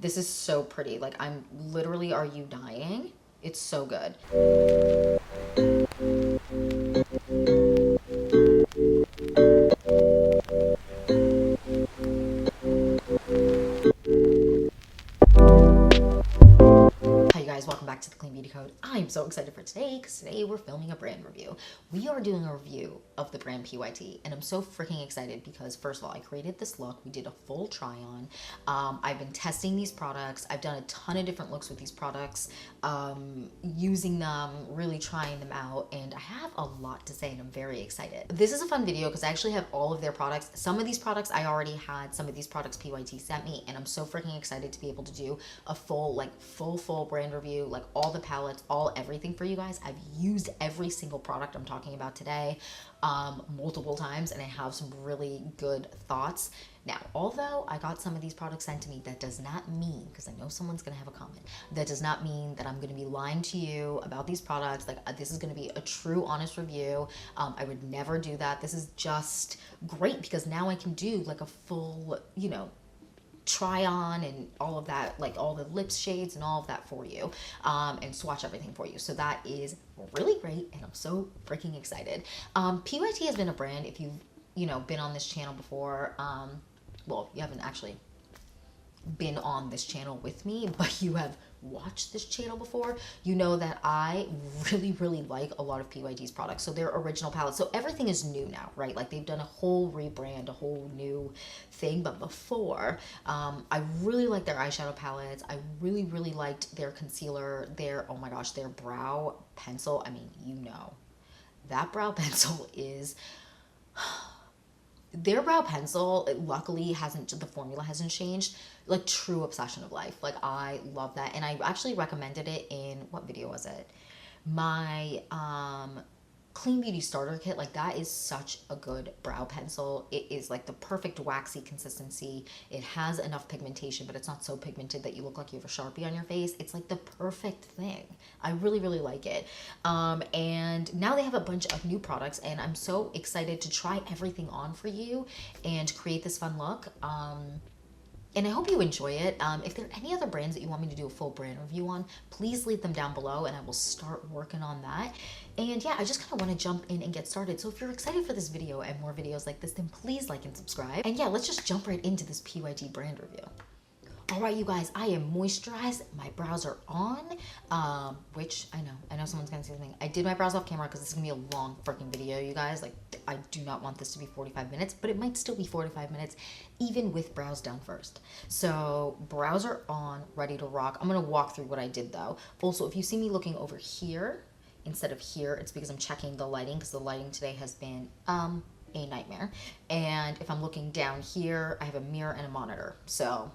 This is so pretty. Like, I'm literally, are you dying? It's so good. Hi you guys, welcome back to the Clean Beauty Code. I'm so excited for today because today we're filming a brand review. We are doing a review of the brand PYT, and I'm so freaking excited because first of all, I created this look. We did a full try on. I've been testing these products. I've done a ton of different looks with these products, using them, really trying them out, and I have a lot to say and I'm very excited. This is a fun video because I actually have all of their products. Some of these products I already had, some of these products PYT sent me, and I'm so freaking excited to be able to do a full, full brand review, like all the palettes, all everything for you guys. I've used every single product I'm talking about today multiple times, and I have some really good thoughts. Now, although I got some of these products sent to me, that does not mean, because I know someone's going to have a comment, that does not mean that I'm going to be lying to you about these products. Like, this is going to be a true, honest review. I would never do that. This is just great because now I can do like a full, try on and all of that, like all the lip shades and all of that for you, and swatch everything for you. So that is really great, and I'm so freaking excited. PYT has been a brand, if you've been on this channel before, well, you haven't actually been on this channel with me, but you have watched this channel before, you know that I really like a lot of PYT's products. So their original palettes, so everything is new now, right? Like, they've done a whole rebrand, a whole new thing. But before, I really liked their eyeshadow palettes. I really liked their concealer, their, oh my gosh, their brow pencil. I mean, that brow pencil is their brow pencil, luckily the formula hasn't changed. Like, true obsession of life. Like, I love that, and I actually recommended it in, what video was it? My Clean Beauty starter kit. Like, that is such a good brow pencil. It is like the perfect waxy consistency. It has enough pigmentation, but it's not so pigmented that you look like you have a Sharpie on your face. It's like the perfect thing. I really like it. And now they have a bunch of new products, and I'm so excited to try everything on for you and create this fun look. And I hope you enjoy it. If there are any other brands that you want me to do a full brand review on, please leave them down below and I will start working on that. And yeah, I just kind of want to jump in and get started. So if you're excited for this video and more videos like this, then please like and subscribe. And yeah, let's just jump right into this PYT brand review. All right, you guys, I am moisturized. My brows are on, which I know someone's gonna say something. I did my brows off camera because this is gonna be a long freaking video, you guys. Like, I do not want this to be 45 minutes, but it might still be 45 minutes, even with brows done first. So brows are on, ready to rock. I'm gonna walk through what I did though. Also, if you see me looking over here instead of here, it's because I'm checking the lighting, because the lighting today has been, a nightmare. And if I'm looking down here, I have a mirror and a monitor. So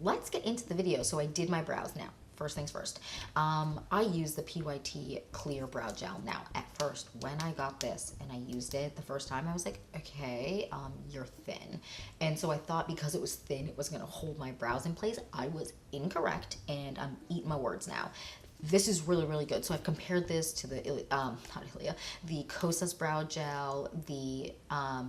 let's get into the video. So I did my brows. Now, first things first, I used the PYT clear brow gel. Now, at first, when I got this and I used it the first time, I was like, okay, you're thin. And so I thought because it was thin, it was gonna hold my brows in place. I was incorrect, and I'm eating my words now. This is really good. So I've compared this to the not Ilia, the Kosas brow gel, the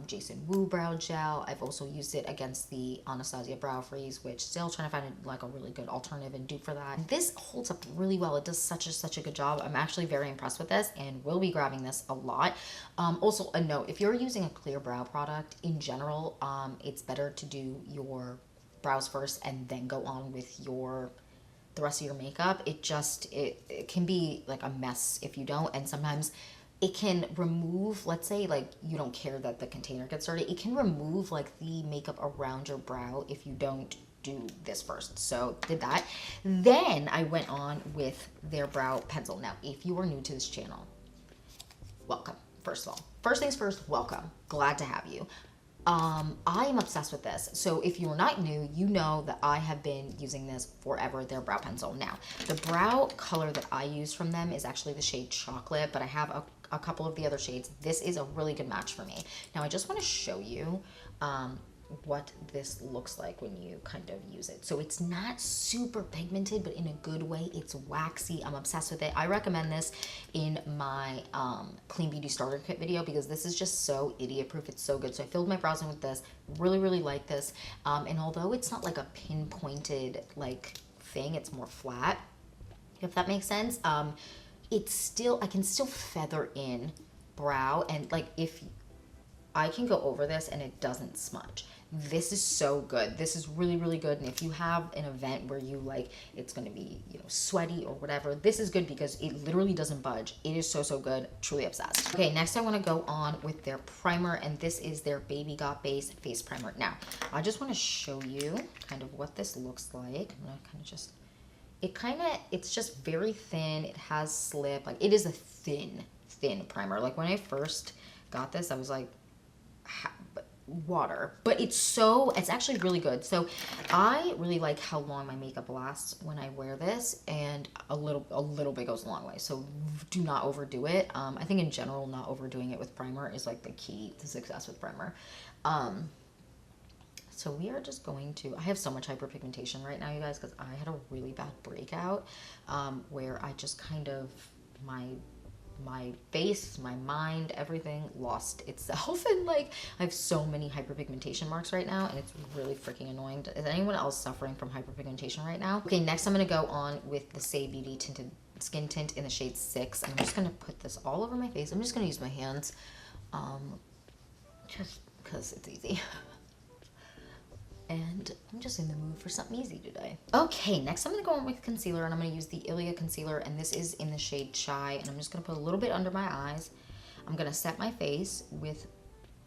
Jason Wu brow gel. I've also used it against the Anastasia brow freeze, which still trying to find like a really good alternative and dupe for that. This holds up really well. It does such a good job. I'm actually very impressed with this and will be grabbing this a lot. Also a note, if you're using a clear brow product in general, it's better to do your brows first and then go on with the rest of your makeup. It can be like a mess if you don't, and sometimes it can remove, let's say like you don't care that the container gets dirty, it can remove like the makeup around your brow if you don't do this first. So did that. Then I went on with their brow pencil. Now, if you are new to this channel, welcome. First of all, first things first, welcome. Glad to have you. I am obsessed with this. So if you're not new, you know that I have been using this forever, their brow pencil. Now, the brow color that I use from them is actually the shade Chocolate, but I have a couple of the other shades. This is a really good match for me. Now, I just want to show you what this looks like when you kind of use it. So it's not super pigmented, but in a good way. It's waxy. I'm obsessed with it. I recommend this in my Clean Beauty Starter Kit video because this is just so idiot proof. It's so good. So I filled my brows in with this. Really, really like this. And although it's not like a pinpointed like thing, it's more flat, if that makes sense. It's still, I can still feather in brow, and like if I can go over this and it doesn't smudge. This is so good. This is really, really good. And if you have an event where you like, it's going to be, you know, sweaty or whatever, this is good because it literally doesn't budge. It is so, so good. Truly obsessed. Okay, next I want to go on with their primer, and this is their Baby Got Base Face Primer. Now, I just want to show you kind of what this looks like. I'm going to kind of just, it's just very thin. It has slip. Like, it is a thin primer. Like, when I first got this, I was like, water, but it's actually really good. So I really like how long my makeup lasts when I wear this, and a little bit goes a long way. So do not overdo it. I think in general, not overdoing it with primer is like the key to success with primer. So we are just going to, I have so much hyperpigmentation right now, you guys, because I had a really bad breakout where I just kind of, my face, my mind, everything lost itself, and like I have so many hyperpigmentation marks right now, and it's really freaking annoying. Is anyone else suffering from hyperpigmentation right now? Okay, next I'm gonna go on with the Saie Beauty Tinted Skin Tint in the shade 6, and I'm just gonna put this all over my face. I'm just gonna use my hands, just because it's easy. And I'm just in the mood for something easy today. Okay, next I'm gonna go on with concealer, and I'm gonna use the Ilia concealer, and this is in the shade Chai, and I'm just gonna put a little bit under my eyes. I'm gonna set my face with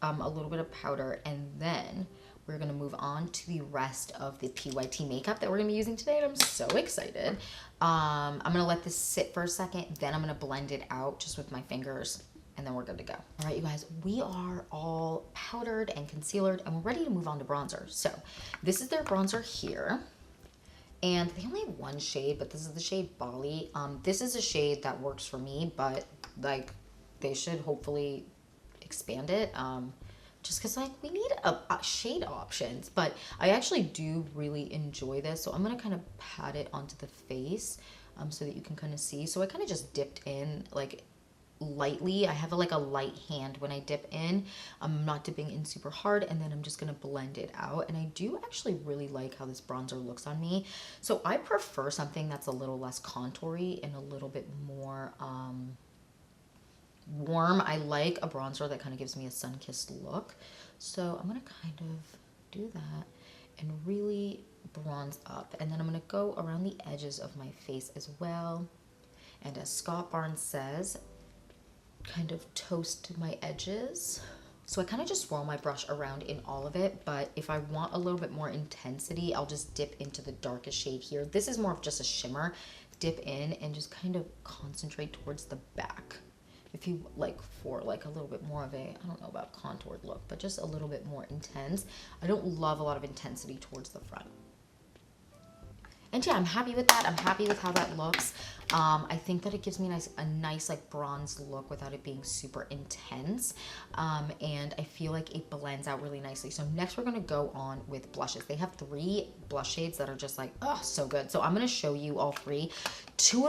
a little bit of powder, and then we're gonna move on to the rest of the PYT makeup that we're gonna be using today, and I'm so excited. I'm gonna let this sit for a second, then I'm gonna blend it out just with my fingers, and then we're good to go. All right, you guys, we are all powdered and concealered, and we're ready to move on to bronzer. So this is their bronzer here, and they only have one shade, but this is the shade Bali. This is a shade that works for me, but like they should hopefully expand it, just because like we need a shade options. But I actually do really enjoy this, so I'm gonna kind of pat it onto the face so that you can kind of see. So I kind of just dipped in like lightly. I have like a light hand when I dip in. I'm not dipping in super hard, and then I'm just gonna blend it out. And I do actually really like how this bronzer looks on me. So I prefer something that's a little less contoury and a little bit more warm. I like a bronzer that kind of gives me a sun-kissed look. So I'm gonna kind of do that and really bronze up. And then I'm gonna go around the edges of my face as well. And as Scott Barnes says, kind of toast my edges. So I kind of just swirl my brush around in all of it, but if I want a little bit more intensity, I'll just dip into the darkest shade here. This is more of just a shimmer. Dip in and just kind of concentrate towards the back. If you like for like a little bit more of a, I don't know about contoured look, but just a little bit more intense. I don't love a lot of intensity towards the front. And yeah, I'm happy with that. I'm happy with how that looks. I think that it gives me a nice like bronze look without it being super intense. And I feel like it blends out really nicely. So next we're gonna go on with blushes. They have 3 blush shades that are just like, oh, so good. So I'm gonna show you all 3. Two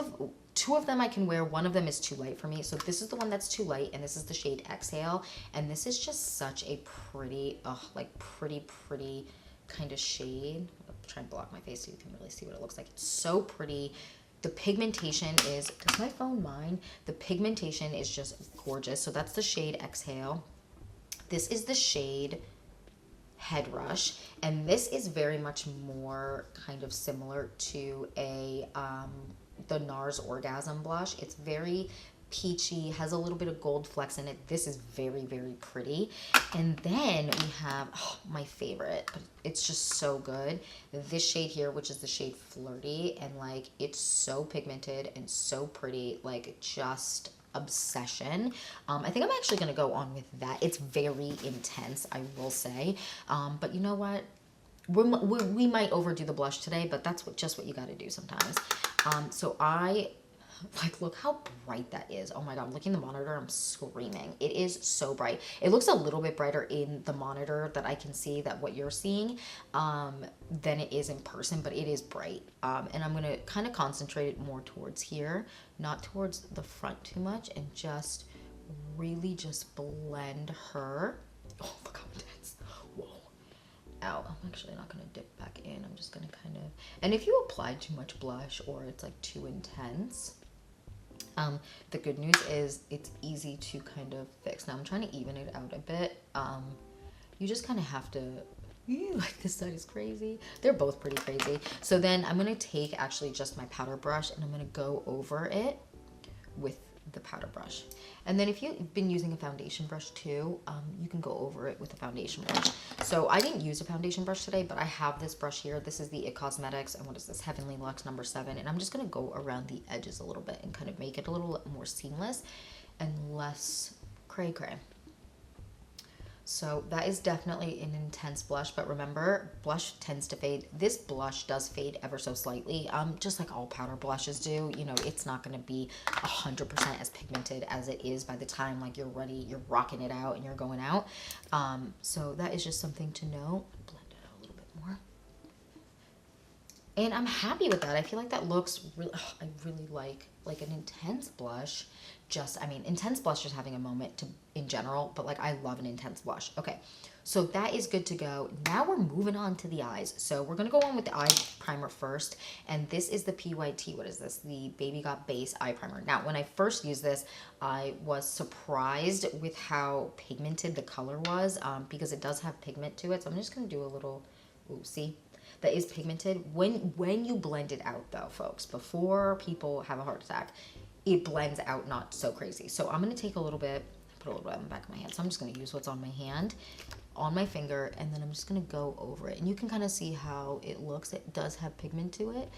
of them I can wear. One of them is too light for me. So this is the one that's too light, and this is the shade Exhale. And this is just such a pretty, like pretty kind of shade. I'll try and block my face so you can really see what it looks like. It's so pretty. The pigmentation is, does my phone mind? The pigmentation is just gorgeous. So that's the shade Exhale. This is the shade Head Rush, and this is very much more kind of similar to a the NARS Orgasm blush. It's very peachy, has a little bit of gold flecks in it. This is very pretty. And then we have my favorite, but it's just so good, this shade here, which is the shade Flirty, and like it's so pigmented and so pretty, like just obsession. I think I'm actually gonna go on with that. It's very intense, I will say, but you know what, we might overdo the blush today, but that's just what you got to do sometimes. So Like, look how bright that is. Oh my God, looking at the monitor, I'm screaming. It is so bright. It looks a little bit brighter in the monitor that I can see that what you're seeing than it is in person, but it is bright. And I'm gonna kind of concentrate it more towards here, not towards the front too much, and just really just blend her. Oh, look how intense. Whoa. Out. I'm actually not going to dip back in. I'm just going to kind of, and if you apply too much blush or it's like too intense, the good news is it's easy to kind of fix. Now I'm trying to even it out a bit. You just kind of have to, like this side is crazy. They're both pretty crazy. So then I'm going to take actually just my powder brush and I'm going to go over it with the powder brush. And then if you've been using a foundation brush too, you can go over it with a foundation brush. So I didn't use a foundation brush today, but I have this brush here. This is the It Cosmetics, and what is this? Heavenly Luxe number 7. And I'm just gonna go around the edges a little bit and kind of make it a little more seamless and less cray cray. So that is definitely an intense blush, but remember, blush tends to fade. This blush does fade ever so slightly, just like all powder blushes do. You know, it's not going to be 100% as pigmented as it is by the time like you're ready, you're rocking it out and you're going out. So that is just something to know. Blend it out a little bit more. And I'm happy with that. I feel like that looks really, I really like an intense blush. Just, I mean, intense blush is having a moment to, in general, but like I love an intense blush. Okay, so that is good to go. Now we're moving on to the eyes. So we're gonna go on with the eye primer first. And this is the PYT, what is this? The Baby Got Base Eye Primer. Now, when I first used this, I was surprised with how pigmented the color was because it does have pigment to it. So I'm just gonna do a little, ooh, see? That is pigmented. When you blend it out though, folks, before people have a heart attack, it blends out not so crazy. So I'm going to take a little bit, put a little bit on the back of my hand. So I'm just going to use what's on my hand, on my finger, and then I'm just going to go over it. And you can kind of see how it looks. It does have pigment to it,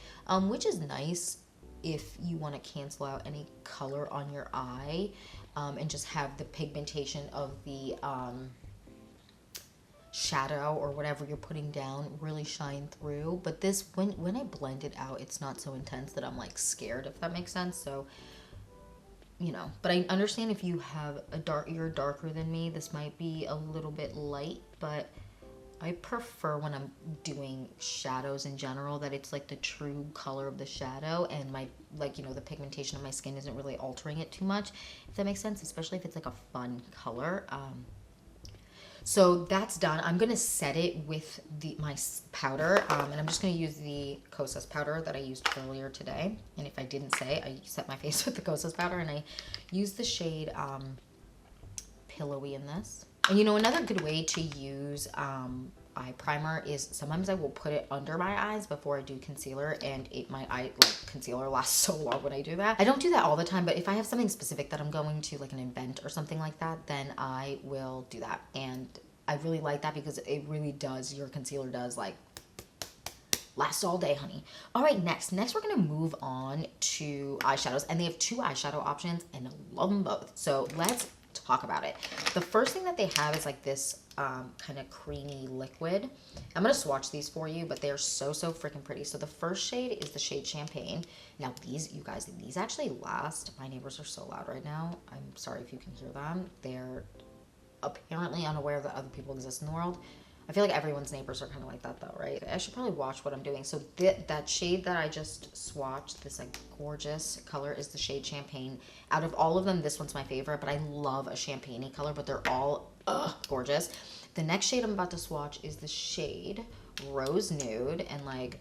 which is nice if you want to cancel out any color on your eye and just have the pigmentation of the shadow or whatever you're putting down really shine through. But this, when I blend it out, it's not so intense that I'm like scared, if that makes sense. So, you know, but I understand if you have you're darker than me, this might be a little bit light, but I prefer when I'm doing shadows in general that it's like the true color of the shadow and my, like, you know, the pigmentation of my skin isn't really altering it too much, if that makes sense, especially if it's like a fun color. So that's done. I'm going to set it with my powder, and I'm just going to use the Kosas powder that I used earlier today. And if I didn't say, I set my face with the Kosas powder, and I used the shade Pillowy in this. And you know, another good way to use eye primer is sometimes I will put it under my eyes before I do concealer, and my concealer lasts so long when I do that. I don't do that all the time, but if I have something specific that I'm going to, like an event or something like that, then I will do that. And I really like that because it really does, your concealer does like last all day, honey. All right, next we're gonna move on to eyeshadows, and they have 2 eyeshadow options and I love them both. So let's talk about it. The first thing that they have is like this kind of creamy liquid. I'm gonna swatch these for you, but they are so freaking pretty. So the first shade is the shade Champagne. Now these, you guys, these actually last. My neighbors are so loud right now. I'm sorry if you can hear them. They're apparently unaware that other people exist in the world. I feel like everyone's neighbors are kind of like that though, right? I should probably watch what I'm doing. So that shade that I just swatched, this like gorgeous color, is the shade Champagne. Out of all of them, this one's my favorite, but I love a champagne-y color, but they're all gorgeous. The next shade I'm about to swatch is the shade Rose Nude, and like,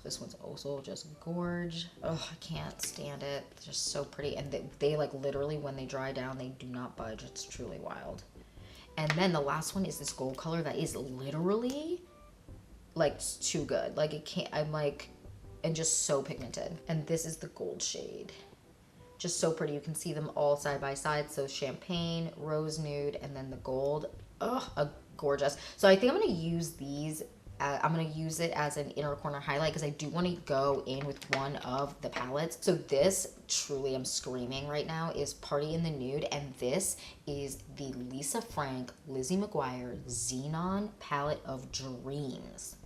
this one's also just gorge. I can't stand it. It's just so pretty, and they like literally, when they dry down, they do not budge. It's truly wild. And then the last one is this gold color that is literally like too good. Like it can't, I'm like, and just so pigmented. And this is the gold shade. Just so pretty. You can see them all side by side. So Champagne, Rose Nude, and then the gold. Gorgeous. So I think I'm going to use these. I'm going to use it as an inner corner highlight because I do want to go in with one of the palettes. So this, truly, I'm screaming right now, is Party in the Nude. And this is the Lisa Frank Lizzie McGuire Xenon Palette of Dreams.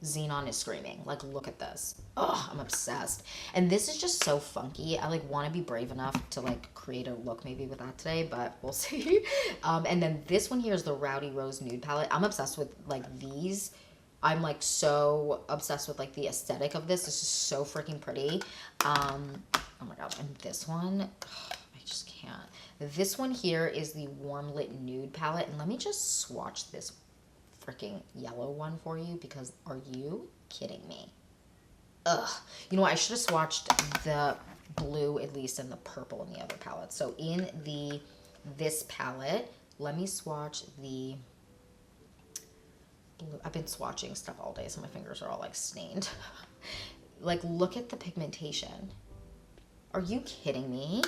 Xenon is screaming. Like, look at this. Ugh, I'm obsessed. And this is just so funky. I like want to be brave enough to like create a look maybe with that today, but we'll see. And then this one here is the Rowdy Rose Nude Palette. I'm obsessed with like these. I'm like so obsessed with like the aesthetic of this. This is so freaking pretty. Oh my god. And this one, ugh, I just can't. This one here is the Warm Lit Nude Palette. And let me just swatch this freaking yellow one for you, because are you kidding me? Ugh. You know what? I should have swatched the blue at least and the purple in the other palette. So in this palette, let me swatch the blue. I've been swatching stuff all day, so my fingers are all like stained. Like, look at the pigmentation. Are you kidding me?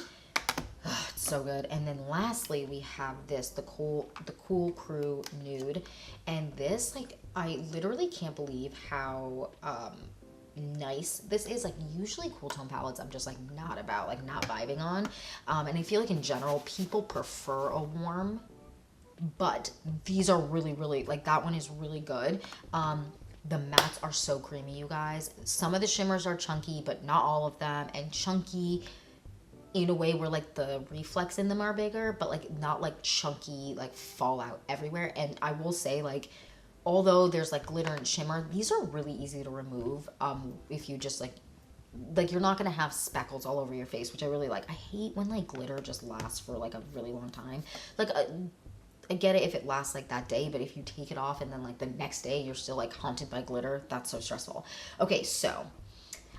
Ugh, it's so good. And then lastly, we have this, the Cool Crew Nude. And this, like, I literally can't believe how nice this is. Like, usually cool tone palettes I'm just like not about, like not vibing on. And I feel like in general, people prefer a warm, but these are really, really, like that one is really good. The mattes are so creamy, you guys. Some of the shimmers are chunky, but not all of them. And chunky in a way where like the reflex in them are bigger, but like not like chunky, like fallout everywhere. And I will say, like, although there's like glitter and shimmer, these are really easy to remove. If you just like you're not gonna have speckles all over your face, which I really like. I hate when like glitter just lasts for like a really long time. Like, I get it if it lasts like that day, but if you take it off and then like the next day you're still like haunted by glitter, that's so stressful. Okay, so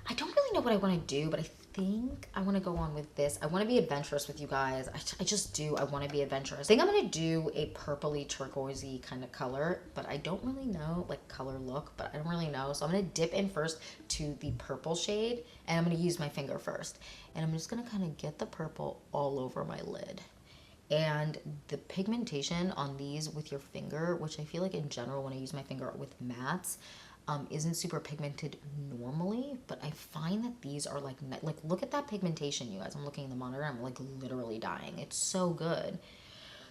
I don't really know what I want to do, but I think I want to go on with this. I want to be adventurous with you guys. I just do. I want to be adventurous. I think I'm going to do a purpley turquoisey kind of color, but I don't really know, like color look, but I don't really know. So I'm going to dip in first to the purple shade, and I'm going to use my finger first. And I'm just going to kind of get the purple all over my lid. And the pigmentation on these with your finger, which I feel like in general when I use my finger with mattes, isn't super pigmented normally, but I find that these are like look at that pigmentation, you guys. I'm looking in the monitor, I'm like literally dying. It's so good.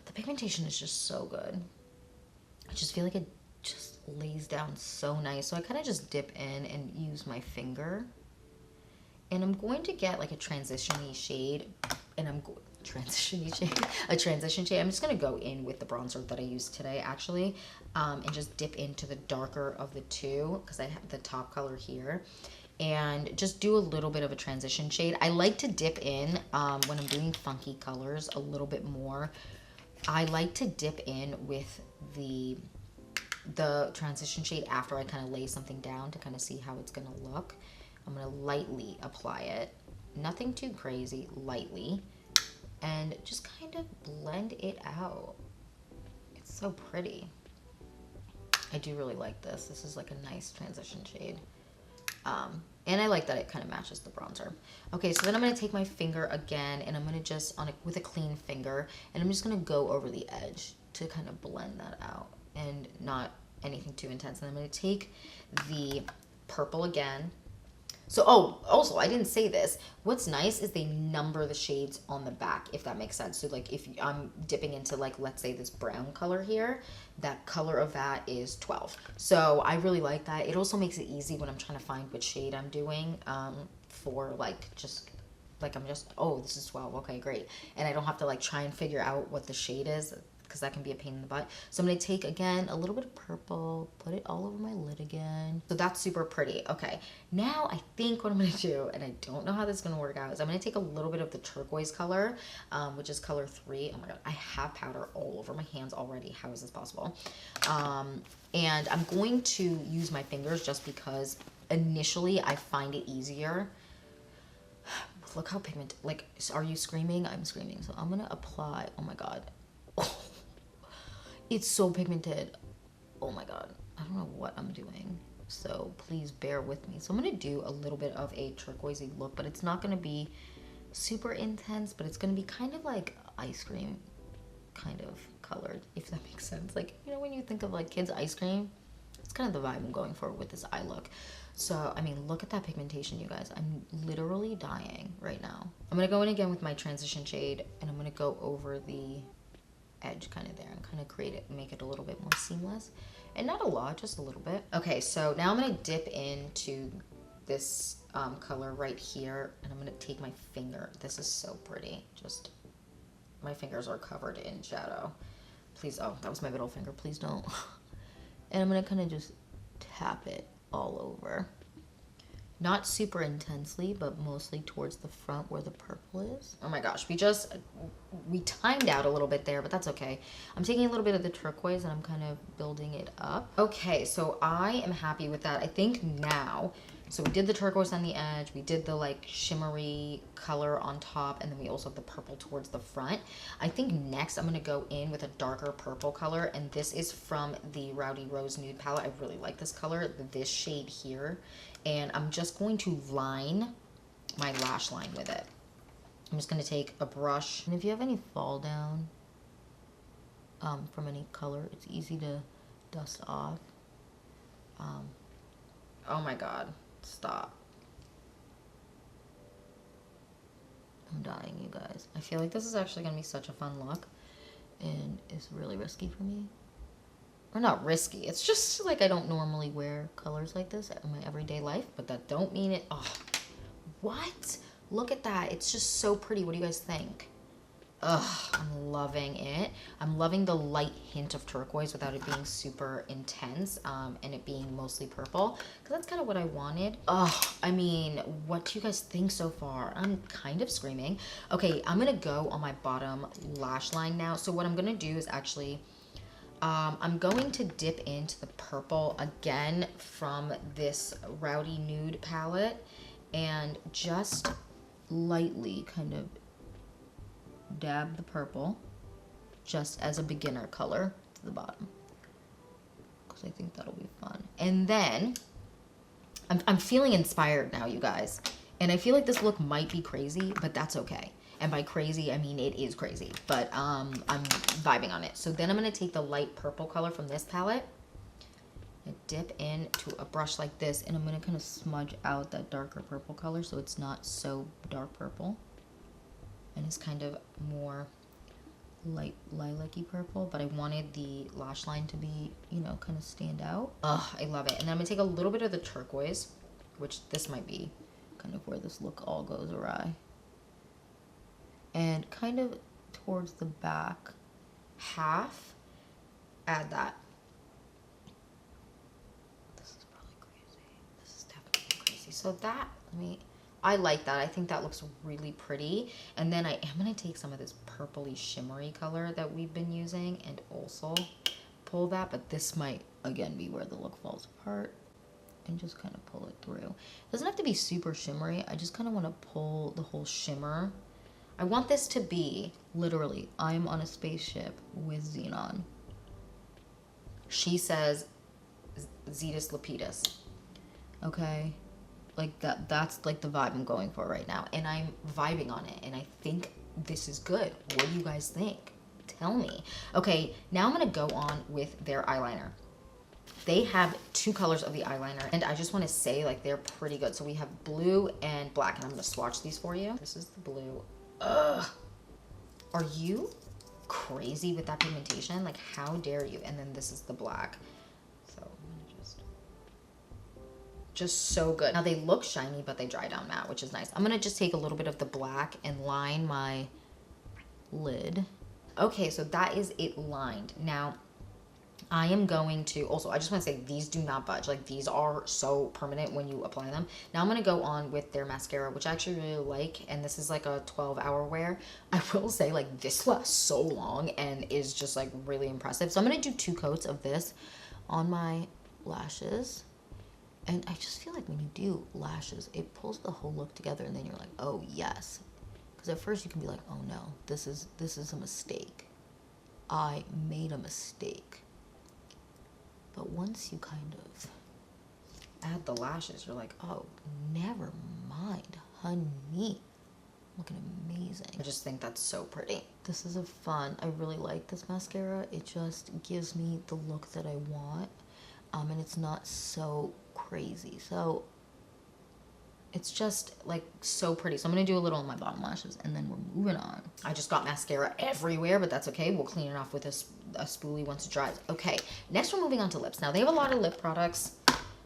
The pigmentation is just so good. I just feel like it just lays down so nice. So I kind of just dip in and use my finger, and I'm going to get like a transition-y shade, and a transition shade. I'm just gonna go in with the bronzer that I used today actually, and just dip into the darker of the two, because I have the top color here, and just do a little bit of a transition shade. I like to dip in when I'm doing funky colors a little bit more. I like to dip in with the transition shade after I kind of lay something down to kind of see how it's gonna look. I'm gonna lightly apply it, nothing too crazy, lightly, and just kind of blend it out. It's so pretty. I do really like this. This is like a nice transition shade. And I like that it kind of matches the bronzer. Okay, so then I'm going to take my finger again, and I'm going to just, with a clean finger, and I'm just going to go over the edge to kind of blend that out, and not anything too intense. And I'm going to take the purple again. So, oh, also, I didn't say this. What's nice is they number the shades on the back, if that makes sense. So, like, if I'm dipping into, like, let's say this brown color here, that color of that is 12. So, I really like that. It also makes it easy when I'm trying to find which shade I'm doing for, like, just, like, I'm just, oh, this is 12. Okay, great. And I don't have to, like, try and figure out what the shade is, because that can be a pain in the butt. So I'm going to take, again, a little bit of purple, put it all over my lid again. So that's super pretty. Okay, now I think what I'm going to do, and I don't know how this is going to work out, is I'm going to take a little bit of the turquoise color, which is color 3. Oh my god, I have powder all over my hands already. How is this possible? And I'm going to use my fingers just because initially I find it easier. Look how pigmented, like, are you screaming? I'm screaming. So I'm going to apply, oh my god. It's so pigmented. Oh my god. I don't know what I'm doing. So please bear with me. So I'm going to do a little bit of a turquoisey look, but it's not going to be super intense, but it's going to be kind of like ice cream kind of colored, if that makes sense. Like, you know, when you think of like kids' ice cream, it's kind of the vibe I'm going for with this eye look. So, I mean, look at that pigmentation, you guys. I'm literally dying right now. I'm going to go in again with my transition shade, and I'm going to go over the edge kind of there and kind of create it, make it a little bit more seamless. And not a lot, just a little bit. Okay, so now I'm gonna dip into this color right here, and I'm gonna take my finger. This is so pretty. Just, my fingers are covered in shadow. Please, oh, that was my middle finger, please don't. And I'm gonna kind of just tap it all over. Not super intensely, but mostly towards the front where the purple is. Oh my gosh, we timed out a little bit there, but that's okay. I'm taking a little bit of the turquoise and I'm kind of building it up. Okay, so I am happy with that. I think now, so we did the turquoise on the edge, we did the like shimmery color on top, and then we also have the purple towards the front. I think next I'm gonna go in with a darker purple color, and this is from the Rowdy Rose Nude palette. I really like this color, this shade here. And I'm just going to line my lash line with it. I'm just going to take a brush. And if you have any fall down from any color, it's easy to dust off. Oh my God, stop. I'm dying, you guys. I feel like this is actually going to be such a fun look. And it's really risky for me. Or not risky, it's just like I don't normally wear colors like this in my everyday life, but that don't mean it. Oh, what? Look at that, it's just so pretty. What do you guys think? Ugh, I'm loving it. I'm loving the light hint of turquoise without it being super intense, and it being mostly purple, because that's kind of what I wanted. Ugh, I mean, what do you guys think so far? I'm kind of screaming. Okay, I'm gonna go on my bottom lash line now. So what I'm gonna do is actually, I'm going to dip into the purple again from this Rowdy Nude palette and just lightly kind of dab the purple just as a beginner color to the bottom, because I think that'll be fun. And then I'm feeling inspired now, you guys, and I feel like this look might be crazy, but that's okay. And by crazy, I mean it is crazy, but I'm vibing on it. So then I'm gonna take the light purple color from this palette and dip into a brush like this, and I'm gonna kind of smudge out that darker purple color so it's not so dark purple. And it's kind of more light lilac-y purple, but I wanted the lash line to be, you know, kind of stand out. Ugh, I love it. And then I'm gonna take a little bit of the turquoise, which this might be kind of where this look all goes awry. And kind of towards the back half, add that. This is probably crazy. This is definitely crazy. So that, I like that. I think that looks really pretty. And then I am gonna take some of this purpley shimmery color that we've been using and also pull that, but this might, again, be where the look falls apart. And just kind of pull it through. It doesn't have to be super shimmery. I just kind of want to pull the whole shimmer. I want this to be, literally, I'm on a spaceship with Xenon. She says, Zetus Lapidus. Okay? Like, that's like the vibe I'm going for right now. And I'm vibing on it. And I think this is good. What do you guys think? Tell me. Okay, now I'm going to go on with their eyeliner. They have two colors of the eyeliner, and I just want to say, like, they're pretty good. So we have blue and black, and I'm going to swatch these for you. This is the blue. Ugh. Are you crazy with that pigmentation? Like, how dare you? And then this is the black. So I'm gonna just so good. Now they look shiny, but they dry down matte, which is nice. I'm gonna just take a little bit of the black and line my lid. Okay, so that is it lined. Now I am going to, also, I just want to say, these do not budge. Like, these are so permanent when you apply them. Now I'm going to go on with their mascara, which I actually really like, and this is like a 12-hour wear. I will say, like, this lasts so long and is just, like, really impressive. So I'm going to do 2 coats of this on my lashes. And I just feel like when you do lashes, it pulls the whole look together, and then you're like, oh, yes. Because at first you can be like, oh, no, this is a mistake. I made a mistake. But once you kind of add the lashes, you're like, oh, never mind, honey. Looking amazing. I just think that's so pretty. This is I really like this mascara. It just gives me the look that I want. And it's not so crazy. So It's just like so pretty. So I'm gonna do a little on my bottom lashes and then we're moving on. I just got mascara everywhere, but that's okay. We'll clean it off with a spoolie once it dries. Okay, next we're moving on to lips. Now they have a lot of lip products,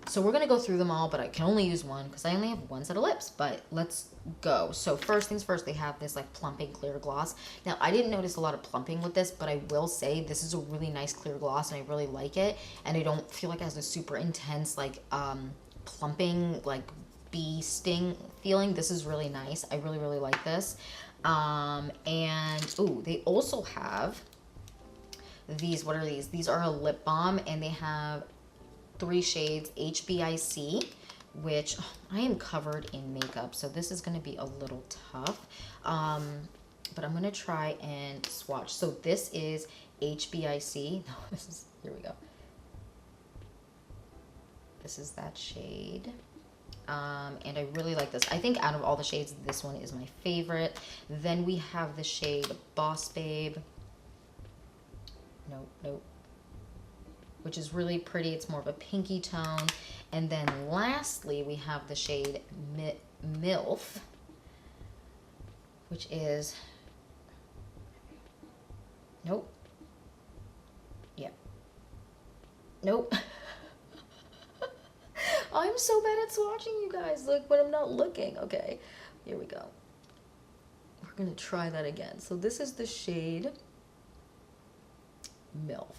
so we're gonna go through them all, but I can only use one because I only have one set of lips, but let's go. So first things first, they have this like plumping clear gloss. Now I didn't notice a lot of plumping with this, but I will say this is a really nice clear gloss and I really like it. And I don't feel like it has a super intense like plumping like bee sting feeling. This is really nice. I really, really like this. And ooh, they also have these. What are these? These are a lip balm and they have 3 shades HBIC, which I am covered in makeup, so this is going to be a little tough. But I'm going to try and swatch. So this is HBIC. No, this is, here we go. This is that shade. And I really like this. I think out of all the shades, this one is my favorite. Then we have the shade Boss Babe. Nope. Which is really pretty. It's more of a pinky tone. And then lastly, we have the shade MILF, which is, nope. Yeah. Nope. I'm so bad at swatching, you guys. Look, when I'm not looking. Okay, here we go. We're going to try that again. So this is the shade MILF.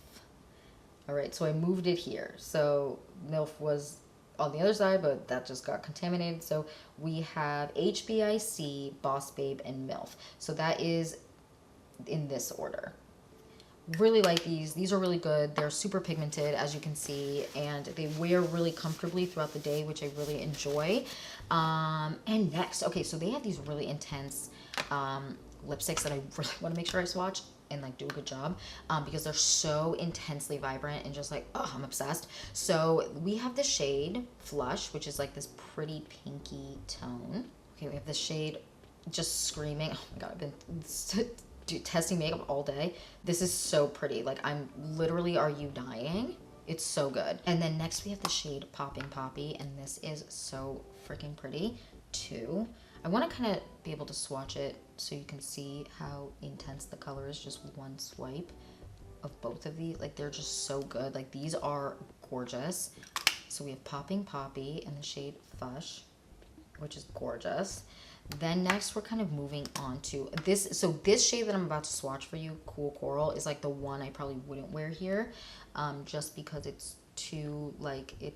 All right, so I moved it here. So MILF was on the other side, but that just got contaminated. So we have HBIC, Boss Babe, and MILF. So that is in this order. Really like these. These are really good. They're super pigmented, as you can see, and they wear really comfortably throughout the day, which I really enjoy. And next, okay, so they have these really intense lipsticks that I really want to make sure I swatch and like do a good job because they're so intensely vibrant and just like, oh, I'm obsessed. So we have the shade Flush, which is like this pretty pinky tone. Okay, we have the shade Just Screaming. Oh my god, I've been testing makeup all day. This is so pretty. Like, I'm literally, are you dying? It's so good. And then next we have the shade Popping Poppy, and this is so freaking pretty too. I want to kind of be able to swatch it so you can see how intense the color is, just one swipe of both of these. Like, they're just so good. Like, these are gorgeous. So we have Popping Poppy and the shade Fush, which is gorgeous. Then next we're kind of moving on to this. So this shade that I'm about to swatch for you, Cool Coral, is like the one I probably wouldn't wear here, just because it's too, like, it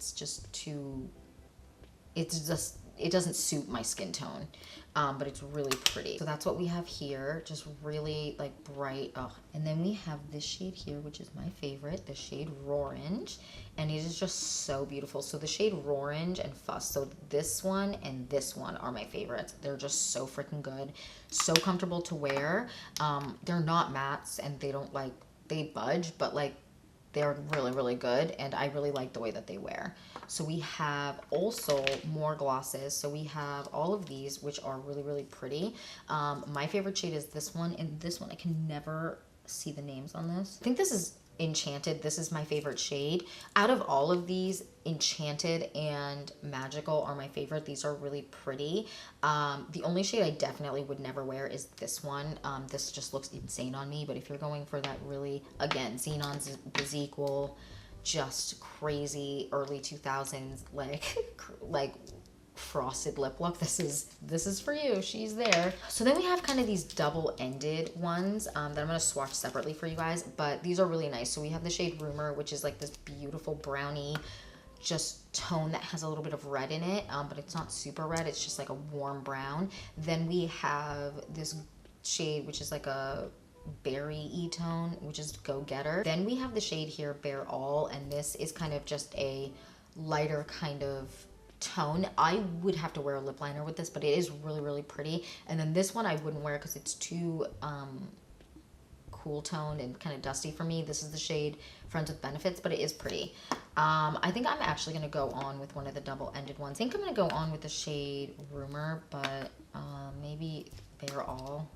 doesn't suit my skin tone, but it's really pretty. So that's what we have here, just really like bright. Oh, and then we have this shade here, which is my favorite, the shade Rorange, and it is just so beautiful. So the shade Rorange and Fuss, so this one and this one are my favorites. They're just so freaking good, so comfortable to wear. They're not mattes and they don't like, they budge, but like, they're really, really good, and I really like the way that they wear. So we have also more glosses. So we have all of these, which are really, really pretty. My favorite shade is this one, and this one, I can never see the names on this. I think this is Enchanted. This is my favorite shade. Out of all of these, Enchanted and Magical are my favorite. These are really pretty. The only shade I definitely would never wear is this one. This just looks insane on me, but if you're going for that really, again, Xenon's Bezequel, just crazy early 2000s, like frosted lip look, this is for you. She's there. So then we have kind of these double-ended ones that I'm going to swatch separately for you guys, but these are really nice. So we have the shade Rumor, which is like this beautiful brownie just tone that has a little bit of red in it, but it's not super red, it's just like a warm brown. Then we have this shade which is like a berry-y tone, which is Go Getter. Then we have the shade here Bare All, and this is kind of just a lighter kind of tone. I would have to wear a lip liner with this, but it is really, really pretty. And then this one I wouldn't wear because it's too cool toned and kind of dusty for me. This is the shade Friends with Benefits, but it is pretty. I think I'm actually going to go on with one of the double-ended ones. I think I'm going to go on with the shade Rumor, but maybe Bare All.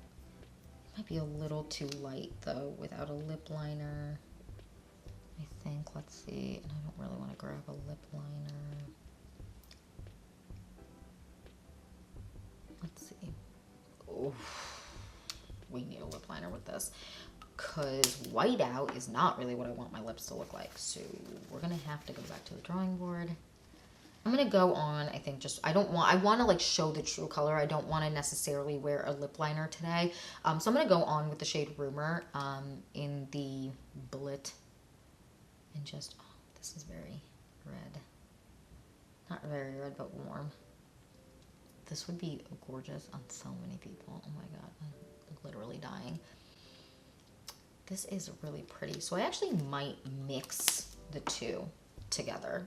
It might be a little too light though without a lip liner, I think. Let's see. And I don't really want to grab a lip liner. with this, because white out is not really what I want my lips to look like. So we're gonna have to go back to the drawing board. I'm gonna go on, I think just, I want to like show the true color. I don't want to necessarily wear a lip liner today. So I'm gonna go on with the shade Rumor in the Bullet, and just, oh, this is very red. Not very red, but warm. This would be gorgeous on so many people. Oh my God, I'm literally dying. This is really pretty. So I actually might mix the two together,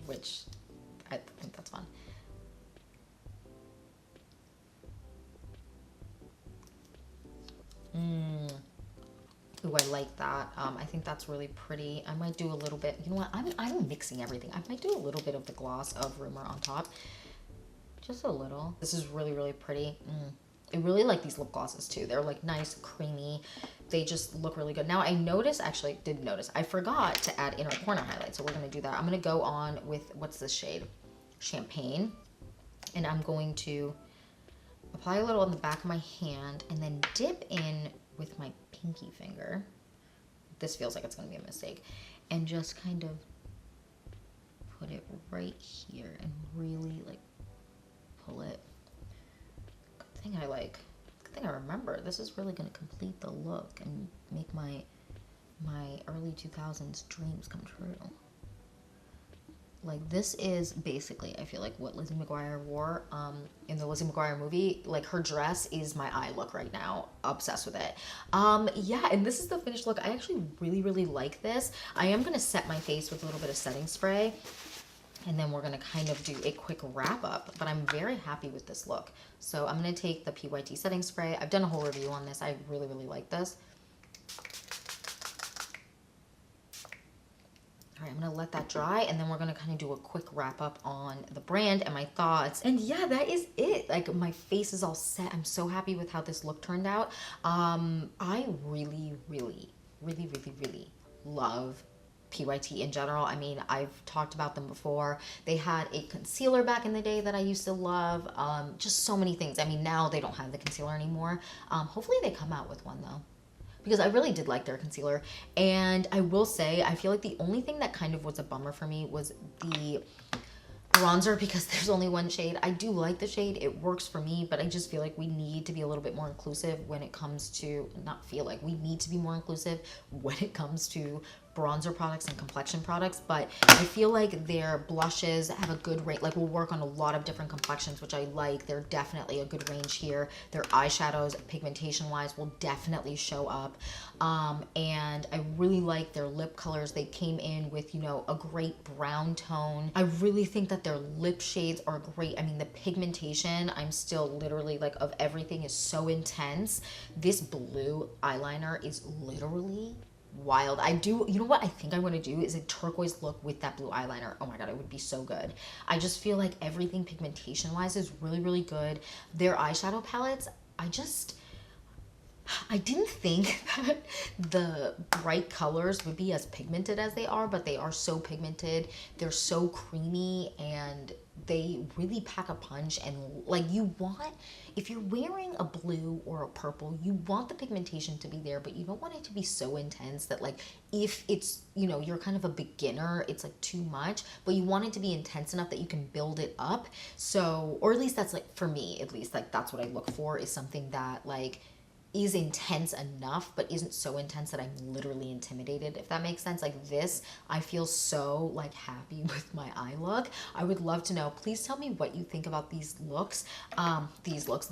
which I think that's fun. Ooh, I like that. I think that's really pretty. I might do a little bit, you know what? I'm mixing everything. I might do a little bit of the gloss of Rumor on top. Just a little. This is really, really pretty. I really like these lip glosses too. They're like nice, creamy. They just look really good. Now I noticed, actually did notice, I forgot to add inner corner highlight. So we're gonna do that. I'm gonna go on with, what's this shade? Champagne. And I'm going to apply a little on the back of my hand and then dip in with my pinky finger. This feels like it's gonna be a mistake. And just kind of put it right here and really like pull it. Good thing I remember. This is really gonna complete the look and make my early 2000s dreams come true. Like, this is basically, I feel like, what Lizzie McGuire wore in the Lizzie McGuire movie. Like, her dress is my eye look right now. Obsessed with it. Yeah, and this is the finished look. I actually really, really like this. I am gonna set my face with a little bit of setting spray, and then we're gonna kind of do a quick wrap up, but I'm very happy with this look. So I'm gonna take the PYT setting spray. I've done a whole review on this. I really, really like this. All right, I'm gonna let that dry, and then we're gonna kind of do a quick wrap up on the brand and my thoughts. And yeah, that is it. Like, my face is all set. I'm so happy with how this look turned out. I really, really, really, really, really love PYT in general. I mean, I've talked about them before. They had a concealer back in the day that I used to love. Just so many things. I mean, now they don't have the concealer anymore. Hopefully they come out with one though, because I really did like their concealer. And I will say, I feel like the only thing that kind of was a bummer for me was the bronzer, because there's only one shade. I do like the shade, it works for me, but I just feel like we need to be a little bit more inclusive when it comes to, we need to be more inclusive when it comes to bronzer products and complexion products. But I feel like their blushes have a good range, like will work on a lot of different complexions, which I like. They're definitely a good range here. Their eyeshadows, pigmentation wise, will definitely show up. And I really like their lip colors. They came in with, you know, a great brown tone. I really think that their lip shades are great. I mean, the pigmentation, I'm still literally like, of everything is so intense. This blue eyeliner is literally wild. You know what I think I want to do is a turquoise look with that blue eyeliner. Oh my God, it would be so good. I just feel like everything pigmentation wise is really, really good. Their eyeshadow palettes, I didn't think that the bright colors would be as pigmented as they are, but they are so pigmented. They're so creamy, and they really pack a punch. And like, if you're wearing a blue or a purple, you want the pigmentation to be there, but you don't want it to be so intense that, like, if it's, you know, you're kind of a beginner, it's like too much, but you want it to be intense enough that you can build it up. So, or at least that's, like, for me, at least, like, that's what I look for, is something that, like, is intense enough, but isn't so intense that I'm literally intimidated, if that makes sense. Like this, I feel so like happy with my eye look. I would love to know, please tell me what you think about these looks,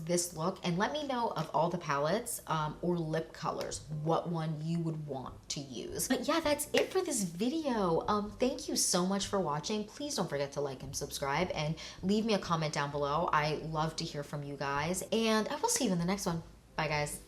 this look, and let me know of all the palettes or lip colors, what one you would want to use. But yeah, that's it for this video. Thank you so much for watching. Please don't forget to like and subscribe, and leave me a comment down below. I love to hear from you guys, and I will see you in the next one. Bye guys.